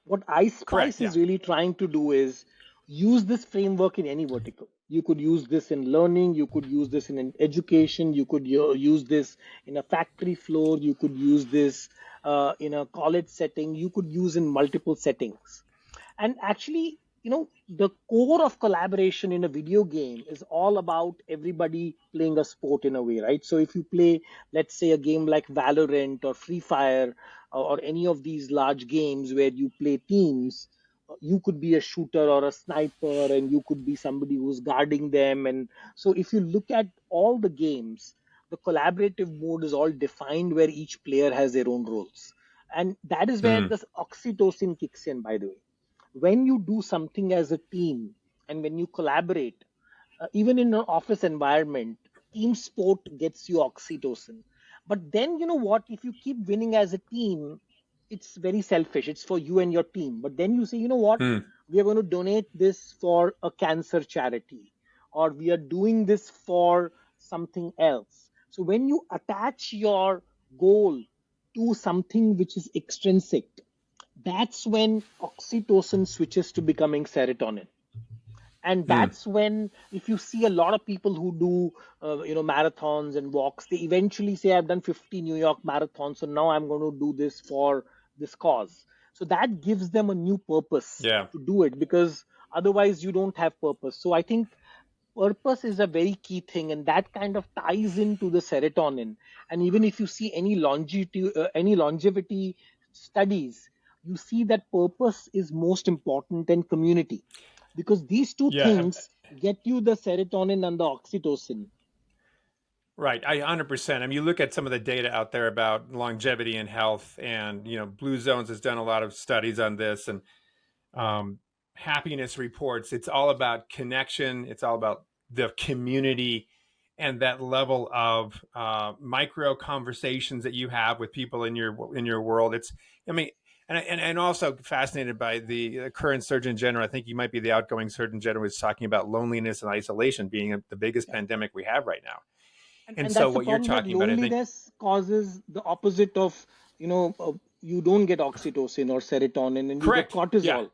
What
Correct.
iSpice
Yeah.
is really trying to do is use this framework in any vertical. You could use this in learning, you could use this in an education, you could use this in a factory floor, you could use this in a college setting, you could use in multiple settings. And actually, the core of collaboration in a video game is all about everybody playing a sport in a way, right? So if you play, let's say, a game like Valorant or Free Fire, or any of these large games where you play teams, you could be a shooter or a sniper, and you could be somebody who's guarding them. And so if you look at all the games, the collaborative mode is all defined where each player has their own roles. And that is where
Mm,
the oxytocin kicks in, by the way. When you do something as a team and when you collaborate, even in an office environment, team sport gets you oxytocin. But then, you know what? If you keep winning as a team, it's very selfish. It's for you and your team. But then you say, you know what?
mm,
We are going to donate this for a cancer charity, or we are doing this for something else. So when you attach your goal to something which is extrinsic, that's when oxytocin switches to becoming serotonin. And
mm.
that's when, if you see a lot of people who do marathons and walks, they eventually say, I've done 50 New York marathons, so now I'm going to do this for this cause. So that gives them a new purpose
Yeah.
to do it, because otherwise you don't have purpose. So I think purpose is a very key thing, and that kind of ties into the serotonin. And even if you see any longevity studies, you see that purpose is most important, and community, because these two
Yeah.
things get you the serotonin and the oxytocin.
Right. I 100%. I mean, you look at some of the data out there about longevity and health, and Blue Zones has done a lot of studies on this, and um, happiness reports. It's all about connection. It's all about the community and that level of micro conversations that you have with people in your world. I mean, and also fascinated by the current Surgeon General. I think you might be the outgoing Surgeon General, was talking about loneliness and isolation being the biggest
Yeah.
pandemic we have right now. And
And
so
that's the
what you're
problem, that
talking about, I think,
loneliness causes the opposite of, you don't get oxytocin or serotonin, and you get
correct. Yeah,
cortisol.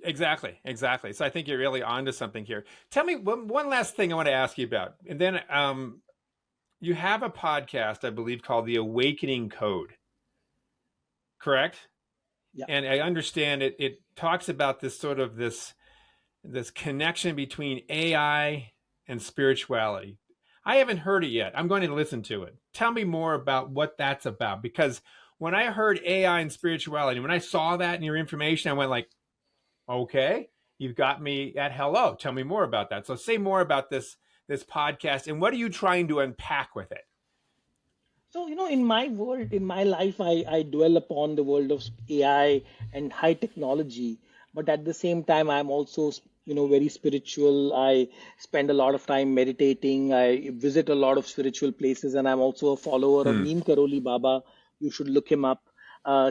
exactly. So I think you're really onto something here. Tell me one last thing I want to ask you about, and then you have a podcast, I believe, called The Awakening Code, correct?
Yeah.
And I understand it talks about this sort of this connection between AI and spirituality. I haven't heard it yet. I'm going to listen to it. Tell me more about what that's about, because when I heard AI and spirituality, when I saw that in your information, I went like, okay, you've got me at hello. Tell me more about that. So say more about this podcast, and what are you trying to unpack with it?
So, in my world, in my life, I dwell upon the world of AI and high technology. But at the same time, I'm also, very spiritual. I spend a lot of time meditating. I visit a lot of spiritual places. And I'm also a follower of
Hmm.
Neem Karoli Baba. You should look him up.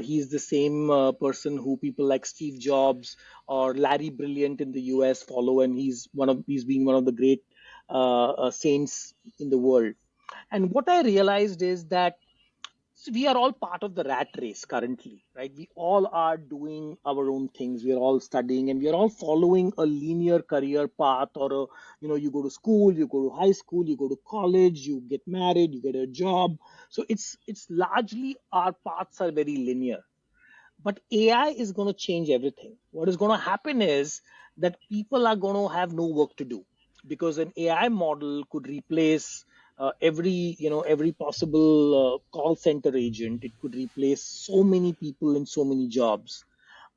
He's the same person who people like Steve Jobs or Larry Brilliant in the US follow. And he's being one of the great saints in the world. And what I realized is that, we are all part of the rat race currently, right? We all are doing our own things. We are all studying, and we are all following a linear career path, or you go to school, you go to high school, you go to college, you get married, you get a job. So it's largely, our paths are very linear. But AI is going to change everything. What is going to happen is that people are going to have no work to do, because an AI model could replace, every possible call center agent. It could replace so many people in so many jobs.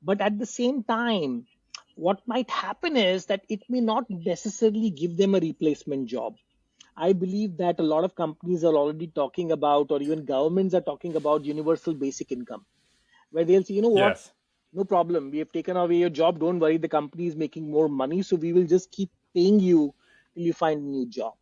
But at the same time, what might happen is that it may not necessarily give them a replacement job. I believe that a lot of companies are already talking about, or even governments are talking about, universal basic income, where they'll say, you know what,
Yes.
no problem, we have taken away your job. Don't worry, the company is making more money, so we will just keep paying you till you find a new job.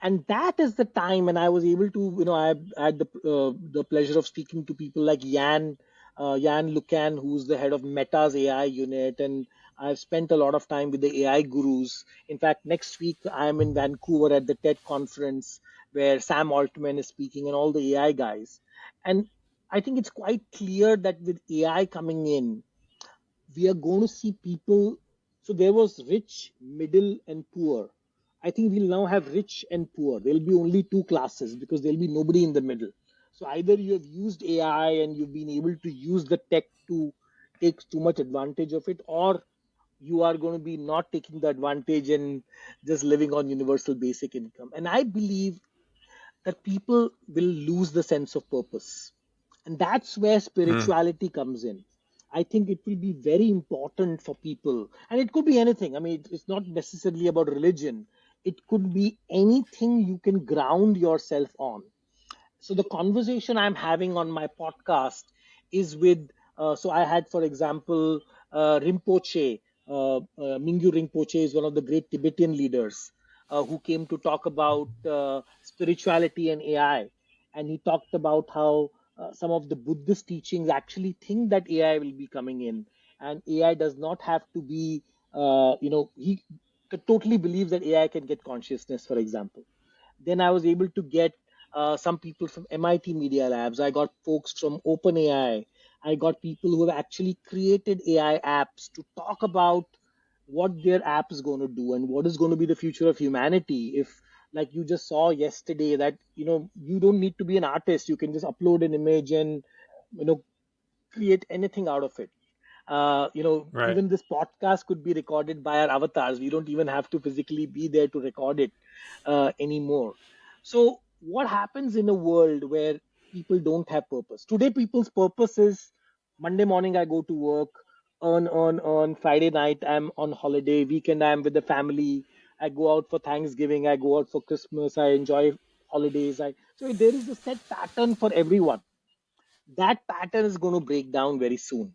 And that is the time when I was able to, I had the pleasure of speaking to people like Jan Lucan, who's the head of Meta's AI unit, and I've spent a lot of time with the AI gurus. In fact, next week I'm in Vancouver at the TED conference where Sam Altman is speaking and all the AI guys. And I think it's quite clear that with AI coming in, we are going to see people. So there was rich, middle, and poor. I think we'll now have rich and poor. There'll be only two classes because there'll be nobody in the middle. So either you have used AI and you've been able to use the tech to take too much advantage of it, or you are going to be not taking the advantage and just living on universal basic income. And I believe that people will lose the sense of purpose. And that's where
Mm.
spirituality comes in. I think it will be very important for people. And it could be anything. I mean, it's not necessarily about religion, it could be anything you can ground yourself on. So the conversation I'm having on my podcast is with, so I had, for example, Rinpoche. Mingyu Rinpoche is one of the great Tibetan leaders who came to talk about spirituality and AI. And he talked about how some of the Buddhist teachings actually think that AI will be coming in, and AI does not have to be, he totally believes that AI can get consciousness, for example. Then I was able to get some people from MIT Media Labs. I got folks from OpenAI. I got people who have actually created AI apps to talk about what their app is going to do and what is going to be the future of humanity. If, like you just saw yesterday, that you don't need to be an artist, you can just upload an image and you know create anything out of it.
Right.
Even this podcast could be recorded by our avatars. We don't even have to physically be there to record it anymore. So, what happens in a world where people don't have purpose? Today, people's purpose is Monday morning, I go to work, on Friday night, I'm on holiday, weekend, I'm with the family, I go out for Thanksgiving, I go out for Christmas, I enjoy holidays. So, there is a set pattern for everyone. That pattern is going to break down very soon.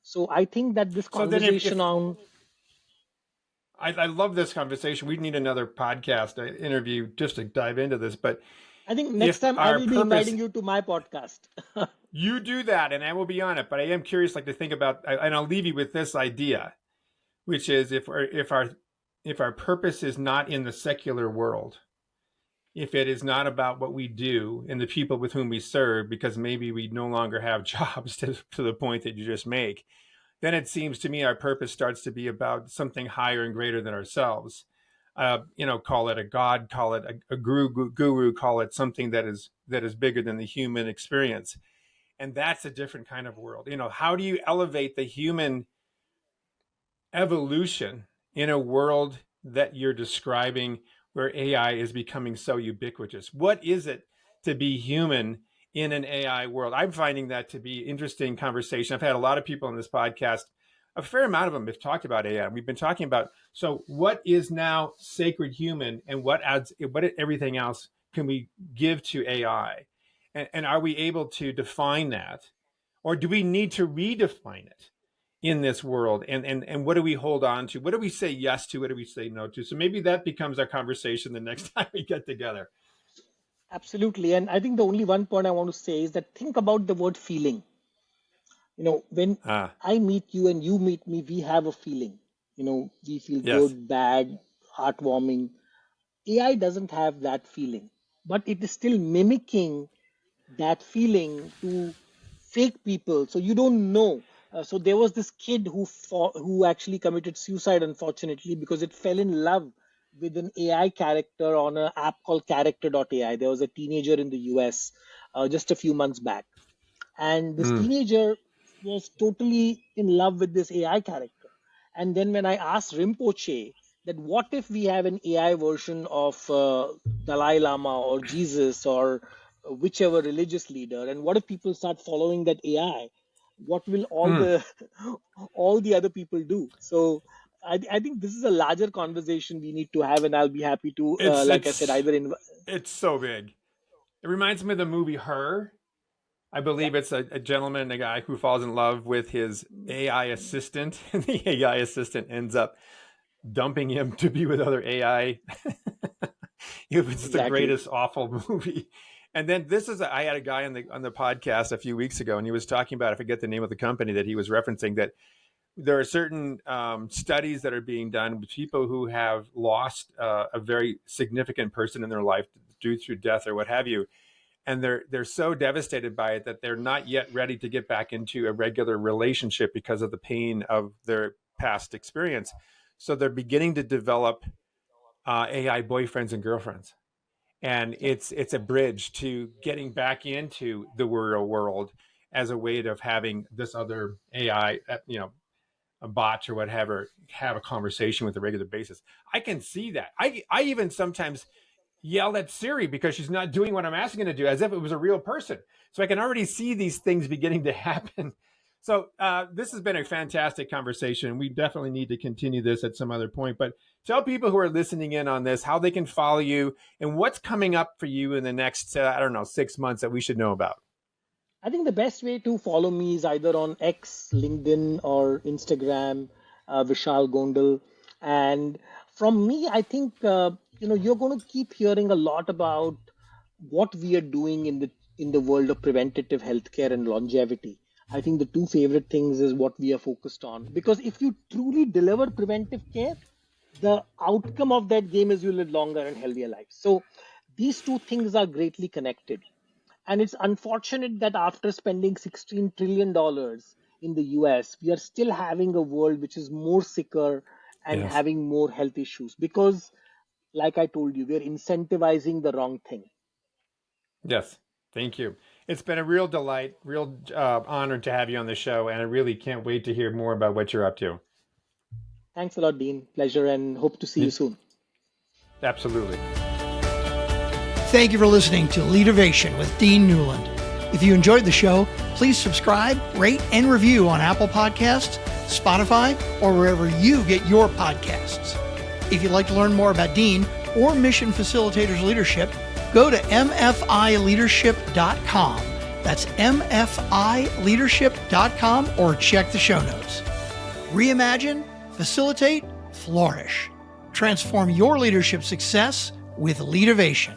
So I think that this
So then, if,
conversation
if
on,
I love this conversation, we need another podcast interview just to dive into this. But
I think next
if
time I
our
will be
purpose,
inviting you to my podcast.
you do that, and I will be on it. But I am curious, like to think about, and I'll leave you with this idea, which is if our purpose is not in the secular world, if it is not about what we do and the people with whom we serve, because maybe we no longer have jobs to the point that you just make, then it seems to me our purpose starts to be about something higher and greater than ourselves. Call it a god, call it a guru, call it something that is bigger than the human experience, and that's a different kind of world. How do you elevate the human evolution in a world that you're describing where AI is becoming so ubiquitous? What is it to be human in an AI world? I'm finding that to be interesting conversation. I've had a lot of people on this podcast. A fair amount of them have talked about AI. We've been talking about, so what is now sacred human, and what everything else can we give to AI, and are we able to define that, or do we need to redefine it in this world, and what do we hold on to, what do we say yes to, what do we say no to? So maybe that becomes our conversation the next time we get together.
Absolutely. And I think the only one point I want to say is that think about the word feeling. When
Ah,
I meet you and you meet me, we have a feeling. We feel
yes.
good, bad, heartwarming. AI doesn't have that feeling, but it is still mimicking that feeling to fake people. So you don't know. So there was this kid who actually committed suicide, unfortunately, because it fell in love with an AI character on an app called Character.ai. There was a teenager in the US just a few months back, and this
Mm.
teenager was totally in love with this AI character. And then when I asked Rinpoche, that what if we have an AI version of Dalai Lama or Jesus or whichever religious leader, and what if people start following that AI? What will all
Mm.
the all the other people do? So I think this is a larger conversation we need to have, and I'll be happy to,
It's
like I said,
it's
either in.
it's so big. It reminds me of the movie Her. I
Yeah,
believe it's a gentleman and a guy who falls in love with his AI assistant, and the AI assistant ends up dumping him to be with other AI. It was the
exactly.
greatest awful movie. And then I had a guy on the podcast a few weeks ago, and he was talking about, I forget the name of the company that he was referencing, that there are certain studies that are being done with people who have lost a very significant person in their life due through death or what have you, and they're so devastated by it that they're not yet ready to get back into a regular relationship because of the pain of their past experience. So they're beginning to develop AI boyfriends and girlfriends, and
Yeah.
it's a bridge to getting back into the real world as a way of having this other AI, a bot or whatever, have a conversation with a regular basis. I can see that. I even sometimes yell at Siri because she's not doing what I'm asking her to do, as if it was a real person. So I can already see these things beginning to happen. So this has been a fantastic conversation. We definitely need to continue this at some other point. But tell people who are listening in on this how they can follow you and what's coming up for you in the next, I don't know, 6 months that we should know about.
I think the best way to follow me is either on X, LinkedIn, or Instagram, Vishal Gondal. And from me, I think you're going to keep hearing a lot about what we are doing in the world of preventative healthcare and longevity. I think the two favorite things is what we are focused on, because if you truly deliver preventive care, the outcome of that game is you live longer and healthier lives. So these two things are greatly connected. And it's unfortunate that after spending $16 trillion in the US, we are still having a world which is more sicker and
Yes.
having more health issues because, like I told you, we're incentivizing the wrong thing.
Yes. Thank you. It's been a real delight, real honor to have you on the show. And I really can't wait to hear more about what you're up to.
Thanks a lot, Dean. Pleasure, and hope to see you soon.
Absolutely.
Thank you for listening to Leadervation with Dean Newlund. If you enjoyed the show, please subscribe, rate, and review on Apple Podcasts, Spotify, or wherever you get your podcasts. If you'd like to learn more about Dean or Mission Facilitators Leadership, go to mfileadership.com. That's mfileadership.com, or check the show notes. Reimagine, facilitate, flourish. Transform your leadership success with Leadervation.